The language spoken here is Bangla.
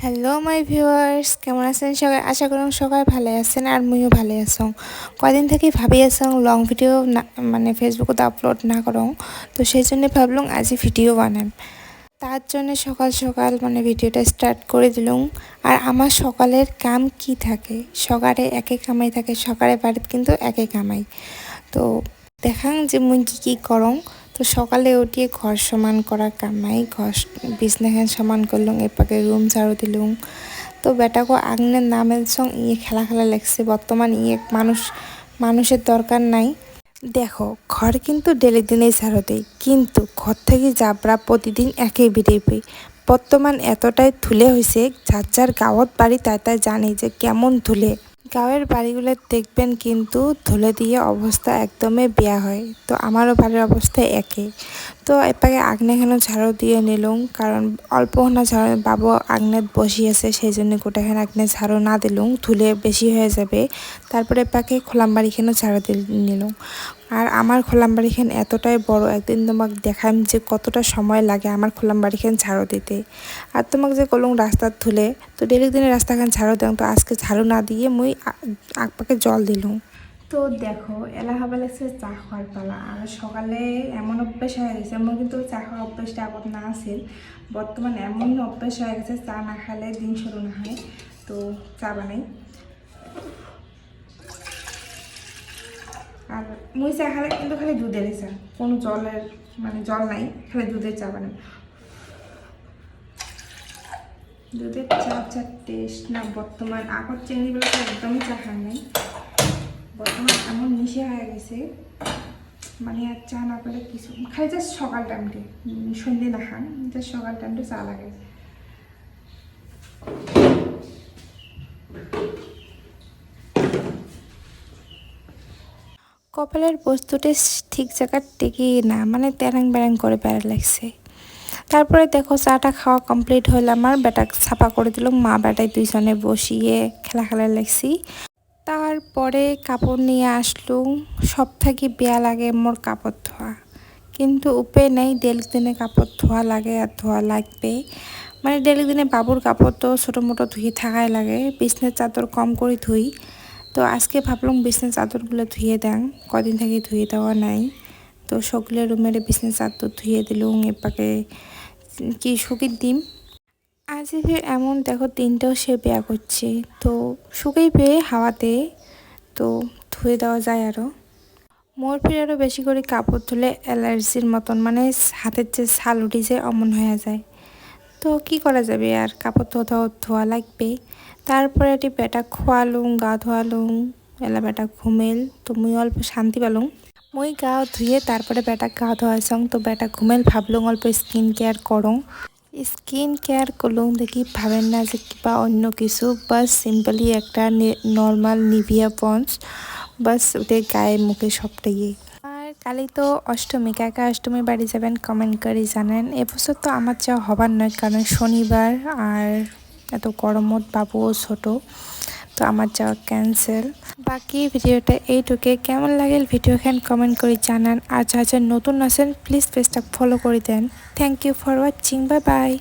হ্যালো মাই ভিউয়ার্স, কেমন আছেন সবাই? আশা করুন সবাই ভালো আছেন আর মুইও ভালো আছং। কদিন থেকেই ভাবি আছং লং ভিডিও না মানে ফেসবুকত আপলোড না করং, তো সেই জন্য ভাবলাম আজি ভিডিও বানাম। তার জন্য সকাল সকাল ভিডিওটা স্টার্ট করে দিলাম। আর আমার সকালের কাম কি থাকে, সকালে একে কামাই থাকে, সকালে বাড়িতে কিন্তু একে কামাই। তো দেখাং যে মুই কি করং। তো সকালে উঠিয়ে ঘর সমান করা কামাই, ঘর বিছনাখান সমান করলুম, এপাকে রুম ঝাড়ু দিলুম। তো বেটাকে আগনের নামের সং খেলা খেলা লাগছে। বর্তমান মানুষের দরকার নাই। দেখো, ঘর কিন্তু ডেলি দিনেই ঝাড়ু দেয়, কিন্তু ঘর থেকে যাবরা প্রতিদিন একই বেরিয়ে। বর্তমান এতটাই ধুলে হয়েছে, যার যার গাঁৱত বাড়ি তাই জানে যে কেমন ধুলে। গাঁৱের বাড়িগুলো দেখবেন কিন্তু ধুলে দিয়ে অবস্থা একদমই বেয়া হয়। তো আমারও বাড়ির অবস্থা একই। তো এপাকে আগনেখানো ঝাড়ু দিয়ে নিলুম, কারণ অল্প না ঝাড়ু বাবু আগনেত বসি আছে, সেই জন্য গোটাখান আগনে ঝাড়ু না দিলুম, ধুলে বেশি হয়ে যাবে। তারপরে এপাকে খোলাম বাড়িখানো ঝাড়ু দিয়ে নিলুম। আর আমার খোলাম বাড়িখান এতটাই বড়, একদিন তোমাকে দেখাম যে কতটা সময় লাগে আমার খোলাম বাড়িখান ঝাড়ু দিতে। আর তোমাকে যে কলম রাস্তার ধুলে, তো ডেলি দিনে রাস্তাখান ঝাড়ু দেন, তো আজকে ঝাড়ু না দিয়ে মুই আগপাকে জল দিলুম। তো দেখো, এলা হবা লাগছে চা খাওয়ার পালা। আর সকালে এমন অভ্যাস হয়ে গেছে, আমার কিন্তু চা খাওয়া অভ্যাসটা আগত না আছিল, বর্তমান এমন অভ্যাস হয়ে গেছে চা না খালে দিন শুরু না হয়। তো চা বানাই। আর মুই চা খালে কিন্তু খালি দুধের চা, কোনো জলের জল নাই, খালি দুধের চা বানাই। দুধের চা টেস্ট না বর্তমান আগর চেংড়িগুলো তো একদমই চা খায় নাই। বর্তমান এমন মিশে হয়ে গেছে, আর চা না পেলে কিছু খালি জাস্ট সকাল টাইমটি, সন্ধ্যে না খান, জাস্ট সকাল টাইমটা চা লাগে। কপালের বস্তুটা ঠিক জায়গার টেকেই না, তেরাং বেরাং করে বেড়া লাগছে। তারপরে দেখো, চাটা খাওয়া কমপ্লিট হইলে আমার বেটা ছাপা করে দিল। মা বেটায় দুইজনে বসিয়ে খেলা লাগছি। তারপরে কাপড় নিয়ে আসলুম। সব থেকে বেয়া লাগে মোর কাপড় ধোয়া, কিন্তু উপায় নেই, ডেলি দিনে কাপড় ধোয়া লাগে আর ধোয়া লাগবে। ডেলি দিনে বাবুর কাপড় তো ছোটো মোটো ধুয়ে থাকাই লাগে, বিছনার চাদর কম করে ধুই। তো আজকে ভাবলাম বিছনার চাদরগুলো ধুয়ে দেন, কদিন থেকে ধুয়ে দেওয়া নাই। তো সকলের রুমের বিছনার চাদর ধুয়ে দিলুম, এপাকে কি শুকিয়ে দিম। আজ এমন দেখো, দিনটাও সে বেয়া করছে, তো শুকাই পেয়ে হাওয়াতে তো ধুয়ে দেওয়া যায়। আরও মোর ফির আরও বেশি করে কাপড় ধুলে অ্যালার্জির মতন, হাতের যে ছাল উঠে যায় অমন হয়ে যায়। তো কি করা যাবে, আর কাপড় তো ধোয়া লাগবে। তারপরে এটি বেটা খোয়ালুম, গা ধোয়ালুম, এলা বেটা ঘুমেল। তো মুই অল্প শান্তি পেলুম। মুই গা ধুয়ে তারপরে বেটা গা ধোয়াছং, তো বেটা ঘুমেল, ভাবলুম অল্প স্কিন কেয়ার করং। স্কিন কেয়ার করলুম দেখি ভাবেন না যে কিবা অন্য কিছু, বাস সিম্পলি একটা নর্মাল নিভিয়া পন্স, বাস ওটাই গায়ে মুখে সবটাই। আর কালি তো অষ্টমী, কাকা অষ্টমী বাড়ি যাবেন কমেন্ট করে জানেন। এবছর তো আমার যাওয়া হবার নয়, কারণ শনিবার আর এত গরমত বাবুও ছোট, তো আমার যাওয়া ক্যান্সেল। বাকি ভিডিওটা এইটুকে, কেমন লাগেল ভিডিওখান কমেন্ট করে জানান। আর যা নতুন আছেন প্লিজ পেজটা ফলো করে দেন। Thank you for watching, bye by.